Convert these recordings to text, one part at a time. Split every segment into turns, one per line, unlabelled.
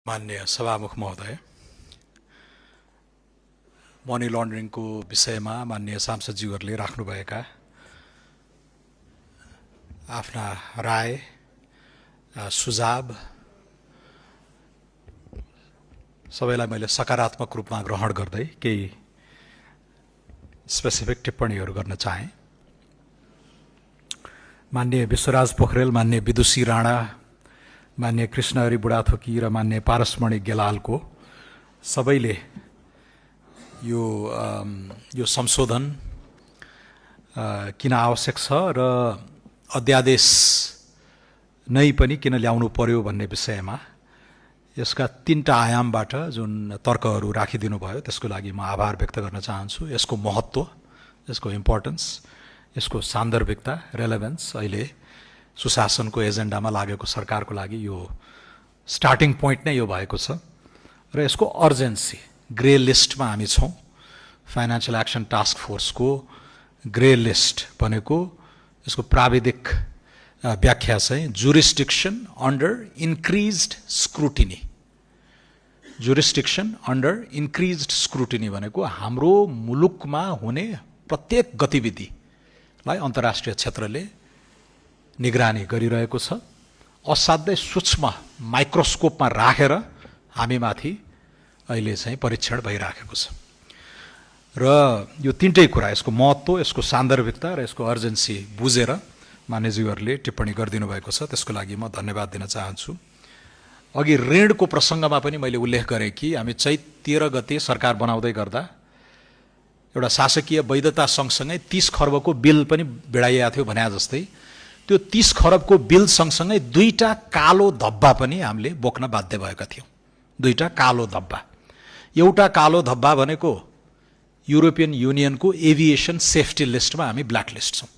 माननीय सभामुख महोदय, मनी लन्ड्रिङको विषयमा माननीय सांसदज्यूहरूले राख्नुभएका आफ्ना राय सुझाव सबैलाई मैले सकारात्मक रूपमा ग्रहण गर्दै केही स्पेसिफिक टिप्पणीहरू गर्न चाहे। माननीय विश्वराज पोखरेल, माननीय विदुषी राणा, माननीय कृष्णहरि बुढाथोकी र माननीय पारसमणि गेलालको सबैले यो संशोधन किन आवश्यक छ र अध्यादेश नै पनि किन ल्याउनु पर्यो भन्ने विषयमा यसका तीनटा आयामबाट जुन तर्कहरू राखिदिनु भयो त्यसको लागि म आभार व्यक्त गर्न चाहन्छु। यसको महत्त्व, यसको इम्पोर्टेन्स, यसको सान्दर्भिकता, रेलेभेन्स अहिले सुशासनको एजेन्डामा लागेको सरकारको लागि यो स्टार्टिङ पोइन्ट नै यो भएको छ र यसको अर्जेन्सी, ग्रे लिस्टमा हामी छौँ। फाइनेन्शियल एक्सन टास्क फोर्सको ग्रे लिस्ट भनेको यसको प्राविधिक व्याख्या चाहिँ jurisdiction under increased scrutiny. Jurisdiction under increased scrutiny भनेको हाम्रो मुलुकमा हुने प्रत्येक गतिविधिलाई अन्तर्राष्ट्रिय क्षेत्रले निगरानी गरिरहेको छ। असाध्यै सूक्ष्म माइक्रोस्कोपमा राखेर हामीमाथि अहिले चाहिँ परीक्षण भइराखेको छ र यो तीनटै कुरा, यसको महत्त्व, यसको सान्दर्भिकता र यसको अर्जेन्सी बुझेर मान्यज्यूहरूले टिप्पणी गरिदिनु भएको छ। त्यसको लागि म धन्यवाद दिन चाहन्छु। अघि ऋणको प्रसङ्गमा पनि मैले उल्लेख गरेँ कि हामी चैत 13 गते सरकार बनाउँदै गर्दा एउटा शासकीय वैधता सँगसँगै 30 खर्बको बिल पनि भिडाइएको थियो भने जस्तै त्यो 30 खरबको बिल सँगसँगै दुईटा कालो धब्बा पनि हामीले बोक्न बाध्य भएका थियौँ। दुईटा कालो धब्बा। एउटा कालो धब्बा भनेको युरोपियन युनियनको एभिएसन सेफ्टी लिस्टमा हामी ब्ल्याक लिस्ट छौँ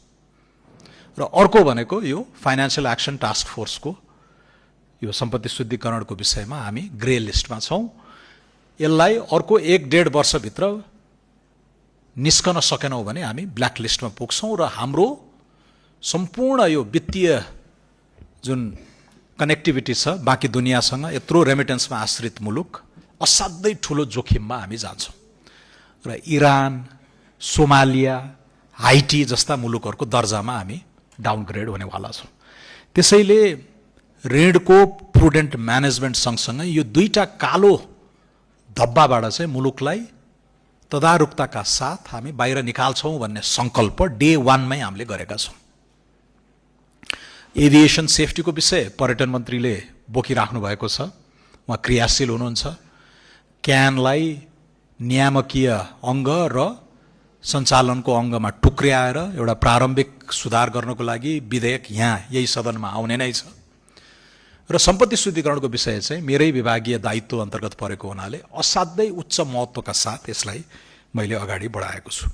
र अर्को भनेको यो फाइनेन्शियल एक्सन टास्क फोर्सको यो सम्पत्ति शुद्धिकरणको विषयमा हामी ग्रे लिस्टमा छौँ। यसलाई अर्को 1-1.5 वर्षभित्र निस्कन सकेनौँ भने हामी ब्ल्याक लिस्टमा पुग्छौँ र हाम्रो सम्पूर्ण यो वित्तीय जुन कनेक्टिभिटी छ बाँकी दुनियाँसँग, यत्रो रेमिटेन्समा आश्रित मुलुक असाध्यै ठुलो जोखिममा हामी जान्छौँ र इरान, सोमालिया, हाइटी जस्ता मुलुकहरूको दर्जामा हामी डाउनग्रेड हुनेवाला छौँ। त्यसैले ऋणको प्रुडेन्ट म्यानेजमेन्ट सँगसँगै यो दुईटा कालो धब्बाबाट चाहिँ मुलुकलाई तदारुकताका साथ हामी बाहिर निकाल्छौँ भन्ने सङ्कल्प डे 1 मै हामीले गरेका छौँ। एभिएसन सेफ्टीको विषय पर्यटन मन्त्रीले बोकिराख्नु भएको छ, उहाँ क्रियाशील हुनुहुन्छ। क्यानलाई नियामकीय अङ्ग र सञ्चालनको अङ्गमा टुक्र्याएर एउटा प्रारम्भिक सुधार गर्नको लागि विधेयक यहाँ यही सदनमा आउने नै छ र सम्पत्ति शुद्धिकरणको विषय चाहिँ मेरै विभागीय दायित्व अन्तर्गत परेको हुनाले असाध्यै उच्च महत्त्वका साथ यसलाई मैले अगाडि बढाएको छु।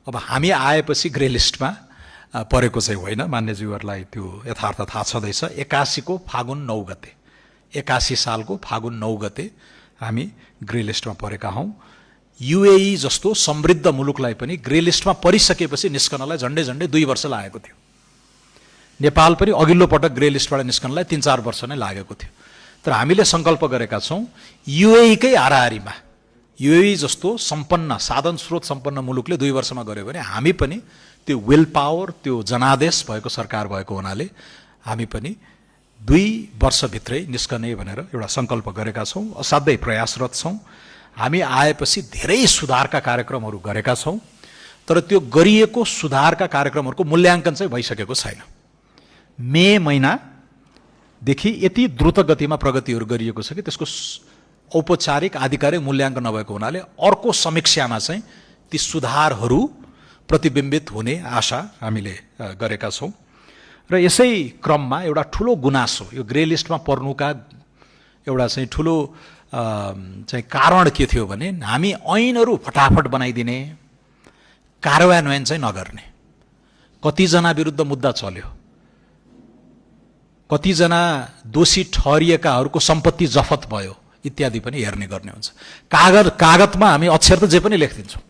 अब हामी आएपछि ग्रे लिस्टमा परेको चाहिँ होइन, मान्यज्यूहरूलाई त्यो यथार्थ थाहा छँदैछ। 81 को फागुन 9 गते, 81 सालको फागुन 9 गते हामी ग्रे लिस्टमा परेका हौँ। युएई जस्तो समृद्ध मुलुकलाई पनि ग्रे लिस्टमा परिसकेपछि निस्कनलाई झन्डै 2 वर्ष लागेको थियो। नेपाल पनि अघिल्लो पटक ग्रे लिस्टबाट निस्कनलाई 3-4 वर्ष नै लागेको थियो। तर हामीले सङ्कल्प गरेका छौँ युएईकै हाराहारीमा, युएई जस्तो सम्पन्न साधन स्रोत सम्पन्न मुलुकले 2 वर्षमा गर्यो भने हामी पनि त्यो विल पावर, त्यो जनादेश भएको सरकार भएको हुनाले हामी पनि 2 वर्षभित्रै निस्कने भनेर एउटा सङ्कल्प गरेका छौँ। असाध्यै प्रयासरत छौँ। हामी आएपछि धेरै सुधारका कार्यक्रमहरू गरेका छौँ तर त्यो गरिएको सुधारका कार्यक्रमहरूको मूल्याङ्कन चाहिँ भइसकेको छैन। मे महिनादेखि यति द्रुत गतिमा प्रगतिहरू गरिएको छ कि त्यसको औपचारिक आधिकारिक मूल्याङ्कन नभएको हुनाले अर्को समीक्षामा चाहिँ ती सुधारहरू प्रतिबिम्बित हुने आशा हामीले गरेका छौँ र यसै क्रममा एउटा ठुलो गुनासो, यो ग्रे लिस्टमा पर्नुका एउटा चाहिँ ठुलो चाहिँ कारण के थियो भने हामी ऐनहरू फटाफट बनाइदिने, कार्यान्वयन चाहिँ नगर्ने। कतिजना विरुद्ध मुद्दा चल्यो, कतिजना दोषी ठहरिएकाहरूको सम्पत्ति जफत भयो इत्यादि पनि हेर्ने गर्ने हुन्छ। कागतमा हामी अक्षर त जे पनि लेखिदिन्छौँ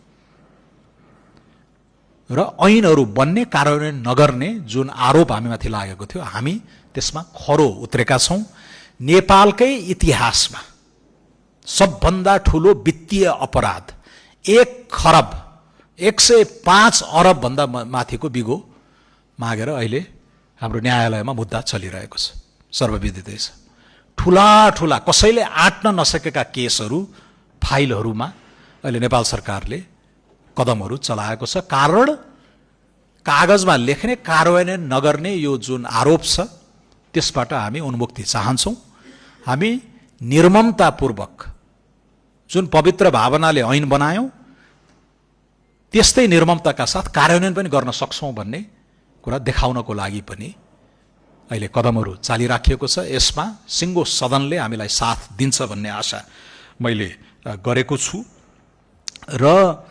र ऐनहरू बन्ने, कार्यान्वयन नगर्ने जुन आरोप हामीमाथि लागेको थियो हामी त्यसमा खरो उत्रेका छौँ। नेपालकै इतिहासमा सबभन्दा ठुलो वित्तीय अपराध 1,105 अरब भन्दा माथिको बिगो मागेर अहिले हाम्रो न्यायालयमा मुद्दा चलिरहेको छ, सर्वविदितै छ। ठुला कसैले आँट्न नसकेका केसहरू, फाइलहरूमा अहिले नेपाल सरकारले कदमहरू चलाएको छ। कारण कागजमा लेख्ने, कार्यान्वयन नगर्ने यो जुन आरोप छ त्यसबाट हामी उन्मुक्ति चाहन्छौँ। हामी निर्ममतापूर्वक जुन पवित्र भावनाले ऐन बनायौँ त्यस्तै निर्ममताका साथ कार्यान्वयन पनि गर्न सक्छौँ भन्ने कुरा देखाउनको लागि पनि अहिले कदमहरू चालिराखिएको छ। यसमा सिङ्गो सदनले हामीलाई साथ दिन्छ भन्ने आशा मैले गरेको छु र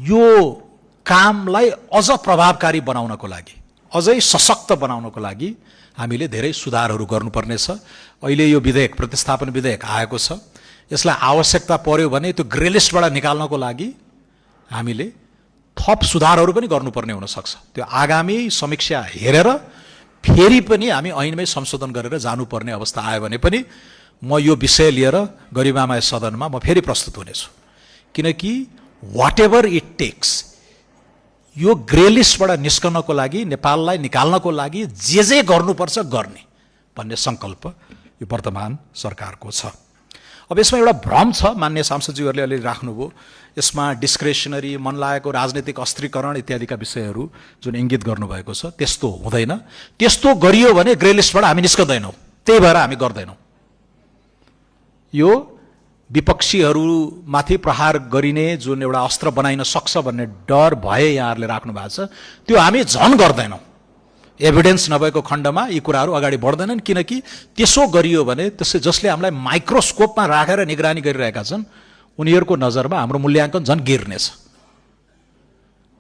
यो कामलाई अझ प्रभावकारी बनाउनको लागि, अझै सशक्त बनाउनको लागि हामीले धेरै सुधारहरू गर्नुपर्नेछ। अहिले यो विधेयक, प्रतिस्थापन विधेयक आएको छ, यसलाई आवश्यकता पर्यो भने त्यो ग्रे लिस्टबाट निकाल्नको लागि हामीले थप सुधारहरू पनि गर्नुपर्ने हुनसक्छ। त्यो आगामी समीक्षा हेरेर फेरि पनि हामी ऐनमै संशोधन गरेर जानुपर्ने अवस्था आयो भने पनि म यो विषय लिएर गरिमामय सदनमा म फेरि प्रस्तुत हुनेछु। किनकि वाट एभर इट टेक्स, यो ग्रे लिस्टबाट निस्कनको लागि, नेपाललाई निकाल्नको लागि जे गर्नुपर्छ गर्ने भन्ने सङ्कल्प यो वर्तमान सरकारको छ। अब यसमा एउटा भ्रम छ, मान्य सांसदज्यूहरूले अलि राख्नुभयो, यसमा डिस्क्रेसनरी, मन लागेको राजनीतिक अस्त्रीकरण इत्यादिका विषयहरू जुन इङ्गित गर्नुभएको छ, त्यस्तो हुँदैन। त्यस्तो गरियो भने ग्रे लिस्टबाट हामी निस्कदैनौँ, त्यही भएर हामी गर्दैनौँ। यो विपक्षीहरूमाथि प्रहार गरिने जुन एउटा अस्त्र बनाइन सक्छ भन्ने डर भए यहाँहरूले राख्नु भएको छ, त्यो हामी झन् गर्दैनौँ। एभिडेन्स नभएको खण्डमा यी कुराहरू अगाडि बढ्दैनन्। किनकि त्यसो गरियो भने जसले हामीलाई माइक्रोस्कोपमा राखेर निगरानी गरिरहेका छन् उनीहरूको नजरमा हाम्रो मूल्याङ्कन झन् गिर्नेछ।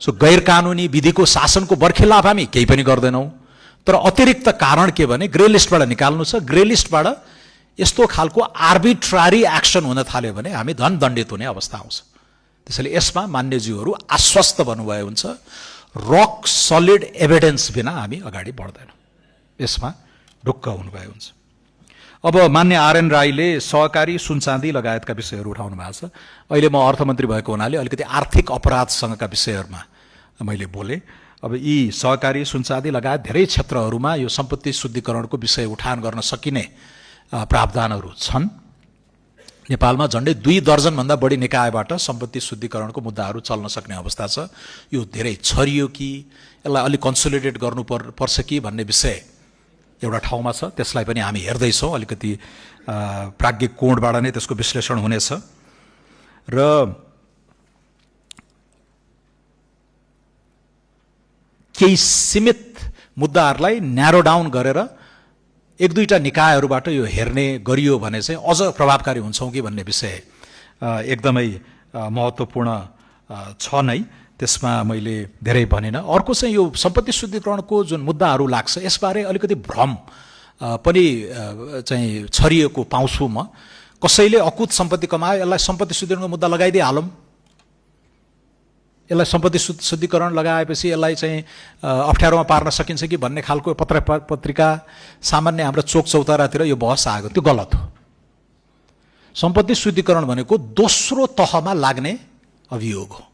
सो गैर कानुनी विधिको शासनको बर्खिलाफ हामी केही पनि गर्दैनौँ। तर अतिरिक्त कारण के भने ग्रे लिस्टबाट निकाल्नु छ। ग्रे लिस्टबाट यस्तो खालको आर्बिट्रारी एक्सन हुन थाल्यो भने हामी धन दण्डित हुने अवस्था आउँछ। त्यसैले यसमा मान्यज्यूहरू आश्वस्त भन्नुभयो हुन्छ, रक सलिड एभिडेन्स बिना हामी अगाडि बढ्दैनौँ, यसमा ढुक्क हुनुभयो हुन्छ। अब मान्य आरएन राईले सहकारी, सुनचाँदी लगायतका विषयहरू उठाउनु भएको छ। अहिले म अर्थमन्त्री भएको हुनाले अलिकति आर्थिक अपराधसँगका विषयहरूमा मैले बोलेँ। अब यी सहकारी, सुनचाँदी लगायत धेरै क्षेत्रहरूमा यो सम्पत्ति शुद्धिकरणको विषय उठान गर्न सकिने प्रावधानहरू छन्। नेपालमा झन्डै 2 दर्जनभन्दा बढी निकायबाट सम्पत्ति शुद्धिकरणको मुद्दाहरू चल्न सक्ने अवस्था छ। यो धेरै छरियो कि यसलाई अलिक कन्सोलिडेट गर्नुपर्छ कि भन्ने विषय एउटा ठाउँमा छ, त्यसलाई पनि हामी हेर्दैछौँ। अलिकति प्राज्ञिक कोणबाट नै त्यसको विश्लेषण हुनेछ र केही सीमित मुद्दाहरूलाई न्यारो डाउन गरेर 1-2टा निकायहरूबाट यो हेर्ने गरियो भने चाहिँ अझ प्रभावकारी हुन्छौँ कि भन्ने विषय एकदमै महत्त्वपूर्ण छ नै। त्यसमा मैले धेरै भनिनँ। अर्को चाहिँ यो सम्पत्ति शुद्धिकरणको जुन मुद्दाहरू लाग्छ यसबारे अलिकति भ्रम पनि चाहिँ छरिएको पाउँछु म। कसैले अकुत सम्पत्ति कमायो, यसलाई सम्पत्ति शुद्धिकरणको मुद्दा लगाइदिइहालौँ, यसलाई सम्पत्ति शुद्धिकरण लगाएपछि यसलाई चाहिँ अप्ठ्यारोमा पार्न सकिन्छ कि भन्ने खालको पत्रिका सामान्य हाम्रो चोक चौतारातिर यो बहस आएको, त्यो गलत हो। सम्पत्ति शुद्धिकरण भनेको दोस्रो तहमा लाग्ने अभियोग हो।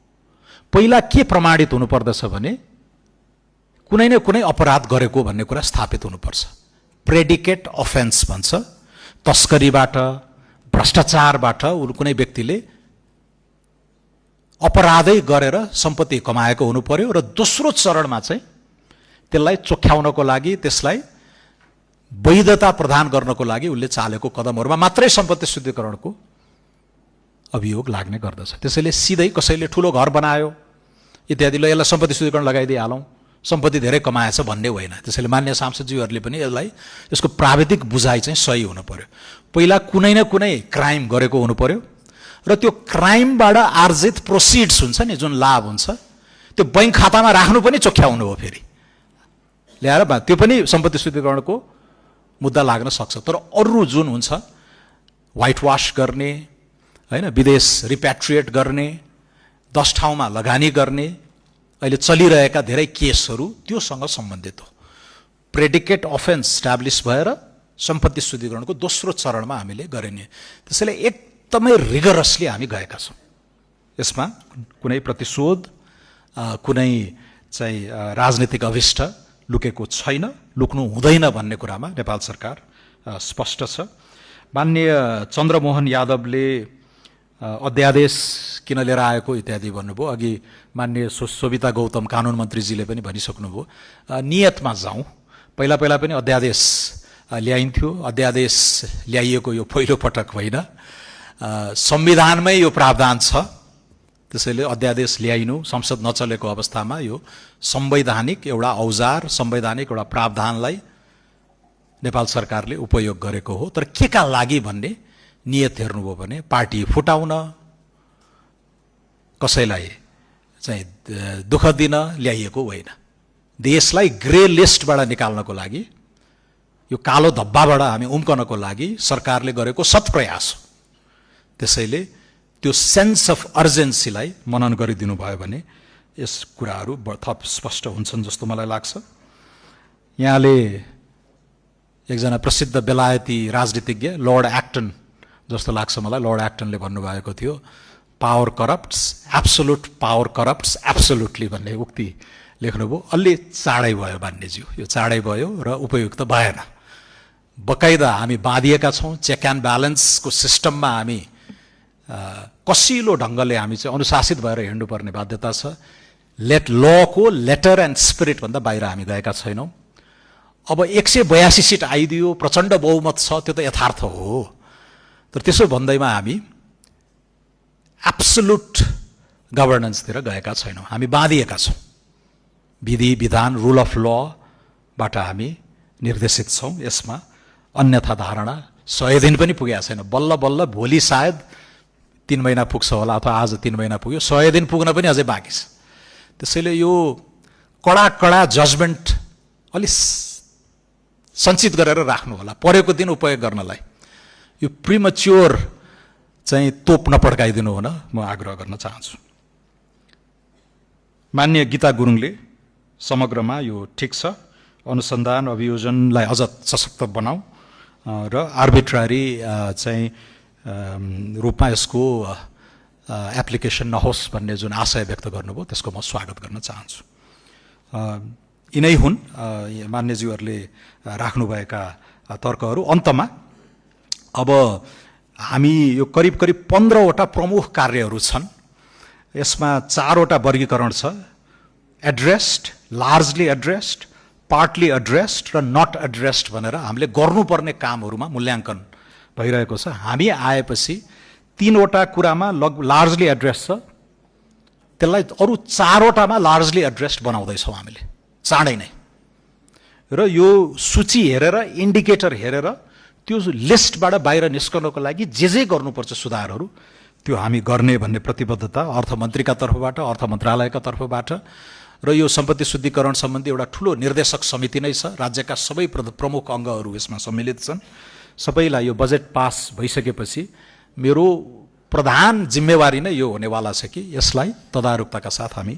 पहिला के प्रमाणित हुनुपर्दछ भने कुनै न कुनै अपराध गरेको भन्ने कुरा स्थापित हुनुपर्छ। प्रेडिकेट अफेन्स भन्छ। तस्करीबाट, भ्रष्टाचारबाट कुनै व्यक्तिले अपराधै गरेर सम्पत्ति कमाएको हुनु पर्यो र दोस्रो चरणमा चाहिँ त्यसलाई चोख्याउनको लागि, त्यसलाई वैधता प्रदान गर्नको लागि उसले चालेको कदमहरूमा मात्रै सम्पत्ति शुद्धिकरणको अभियोग लाग्ने गर्दछ। त्यसैले सिधै कसैले ठुलो घर बनायो इत्यादिले यसलाई सम्पत्ति शुद्धिकरण लगाइदिइहालौँ, सम्पत्ति धेरै कमाएछ भन्ने होइन। त्यसैले मान्य सांसदज्यूहरूले पनि यसलाई यसको प्राविधिक बुझाइ चाहिँ सही हुनु पर्यो। पहिला कुनै न कुनै क्राइम गरेको हुनु पर्यो र त्यो क्राइमबाट आर्जित प्रोसिड्स हुन्छ नि, जुन लाभ हुन्छ, त्यो बैंक खातामा राख्नु पनि चोख्याउनु हो। फेरि ल्याएर त्यो पनि सम्पत्ति शुद्धिकरणको मुद्दा लाग्न सक्छ। तर अरू जुन हुन्छ, व्हाइट वास गर्ने होइन, विदेश रिप्याट्रिएट गर्ने, 10 ठाउँमा लगानी गर्ने, अहिले चलिरहेका धेरै केसहरू त्योसँग सम्बन्धित हो। प्रेडिकेट अफेन्स स्ट्याब्लिस भएर सम्पत्ति शुद्धिकरणको दोस्रो चरणमा हामीले गरिने। त्यसैले एकदमै रिगरसली हामी गएका छौँ। यसमा कुनै प्रतिशोध, कुनै चाहिँ राजनीतिक अभिष्ट लुकेको छैन, लुक्नु हुँदैन भन्ने कुरामा नेपाल सरकार स्पष्ट छ। माननीय चन्द्रमोहन यादवले अध्यादेश किन लिएर आएको इत्यादि भन्नुभयो। अघि माननीय शोभिता गौतम कानुन मन्त्रीजीले पनि भनिसक्नुभयो, नियतमा जाउँ। पहिला पनि अध्यादेश ल्याइन्थ्यो, अध्यादेश ल्याइएको यो पहिलो पटक होइन, संविधानमै यो प्रावधान छ। त्यसैले अध्यादेश ल्याइनु, संसद नचलेको अवस्थामा यो संवैधानिक एउटा औजार, संवैधानिक एउटा प्रावधानलाई नेपाल सरकारले उपयोग गरेको हो। तर के का लागि भन्ने नियत हेर्नुभयो भने पार्टी फुटाउन, कसैलाई चाहिँ दुःख दिन ल्याइएको होइन। देशलाई ग्रे लिस्टबाट निकाल्नको लागि, यो कालो धब्बाबाट हामी उम्कनको लागि सरकारले गरेको सत्प्रयास हो। त्यसैले त्यो सेन्स अफ अर्जेन्सीलाई मनन गरिदिनु भयो भने यस कुराहरू थप स्पष्ट हुन्छन् जस्तो मलाई लाग्छ। यहाँले एकजना प्रसिद्ध बेलायती राजनीतिज्ञ लर्ड एक्टन जस्तो लाग्छ मलाई, लर्ड एक्टनले भन्नुभएको थियो, power corrupts, absolute power corrupts absolutely भन्ने उक्ति लेख्नुभयो। अलि चाँडै भयो बान्नेज्यू, यो चाँडै भयो र उपयुक्त भएन। बकाइदा हामी बाँधिएका छौँ, चेक एन्ड ब्यालेन्सको सिस्टममा हामी कसिलो ढङ्गले हामी चाहिँ अनुशासित भएर हिँड्नुपर्ने बाध्यता छ। लको लेटर एन्ड स्पिरिट भन्दा बाहिर हामी गएका छैनौँ। अब 182 सिट आइदियो, प्रचण्ड बहुमत छ, त्यो त यथार्थ हो। तर त्यसो भन्दैमा हामी एब्सोल्युट गभर्नेन्सतिर गएका छैनौँ, हामी बाँधिएका छौँ। विधि विधान, रुल अफ लबाट हामी निर्देशित छौँ। यसमा अन्यथा धारणा 100 दिन पनि पुगेको छैन। बल्ल बल्ल भोलि सायद 3 महिना पुग्छ होला, अथवा आज 3 महिना पुग्यो, 100 दिन पुग्न पनि अझै बाँकी छ। त्यसैले यो कडा जजमेन्ट अलि सञ्चित गरेर राख्नु होला, परेको दिन उपयोग गर्नलाई। यो प्रिमच्योर चाहिँ तोप नपड्काइदिनु हुन म आग्रह गर्न चाहन्छु। माननीय गीता गुरुङले समग्रमा यो ठिक छ, अनुसन्धान अभियोजनलाई अझ सशक्त बनाऊ र आर्बिट्रारी चाहिँ रूपमा यसको एप्लिकेसन नहोस् भन्ने जुन आशय व्यक्त गर्नुभयो, त्यसको म स्वागत गर्न चाहन्छु। यिनै हुन् मान्यज्यूहरूले राख्नुभएका तर्कहरू। अन्तमा अब हामी यो करिब 15वटा प्रमुख कार्यहरू छन्। यसमा 4वटा वर्गीकरण छ, addressed, largely addressed, partly addressed र नट एड्रेस्ड भनेर हामीले गर्नुपर्ने कामहरूमा मूल्याङ्कन भइरहेको छ। हामी आएपछि 3वटा कुरामा लार्जली एड्रेस छ, त्यसलाई अरू 4वटामा लार्जली एड्रेस्ड बनाउँदैछौँ हामीले चाँडै नै। र यो सूची हेरेर, इन्डिकेटर हेरेर त्यो लिस्टबाट बाहिर निस्कनको लागि जे गर्नुपर्छ सुधारहरू, त्यो हामी गर्ने भन्ने प्रतिबद्धता अर्थमन्त्रीका तर्फबाट, अर्थ मन्त्रालयका तर्फबाट। र यो सम्पत्ति शुद्धिकरण सम्बन्धी एउटा ठुलो निर्देशक समिति नै छ, राज्यका सबै प्रमुख अङ्गहरू यसमा सम्मिलित छन्। सबैलाई यो बजेट पास भइसकेपछि मेरो प्रधान जिम्मेवारी नै यो हुनेवाला छ कि यसलाई तदारुकताका साथ हामी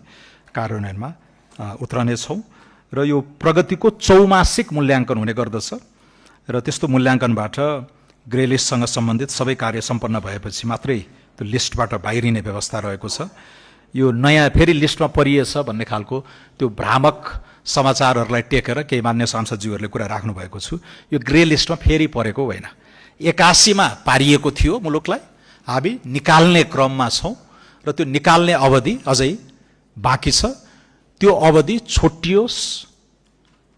कार्यान्वयनमा उत्रनेछौँ। र यो प्रगतिको चौमासिक मूल्याङ्कन हुने गर्दछ र त्यस्तो मूल्याङ्कनबाट ग्रे लिस्टसँग सम्बन्धित सबै कार्य सम्पन्न भएपछि मात्रै त्यो लिस्टबाट बाहिरिने व्यवस्था रहेको छ। यो नयाँ फेरि लिस्टमा परिएछ भन्ने खालको त्यो भ्रामक समाचारहरूलाई टेकेर केही मान्य सांसदज्यूहरूले कुरा राख्नु भएको छु। यो ग्रे लिस्टमा फेरि परेको होइन, 81मा पारिएको थियो मुलुकलाई, हामी निकाल्ने क्रममा छौँ र त्यो निकाल्ने अवधि अझै बाँकी छ। त्यो अवधि छोटियोस्,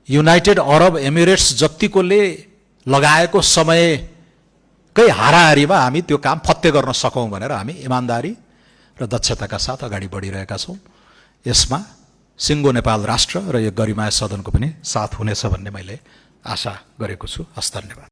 युनाइटेड अरब एमिरेट्स जतिकोले लगाएको समयकै हाराहारीमा हामी त्यो काम फत्ते गर्न सकौँ भनेर हामी इमान्दारी र दक्षताका साथ अगाडि बढिरहेका छौँ। यसमा सिङ्गो नेपाल राष्ट्र र यो गरिमाय सदनको पनि साथ हुनेछ भन्ने मैले आशा गरेको छु। हस्, धन्यवाद।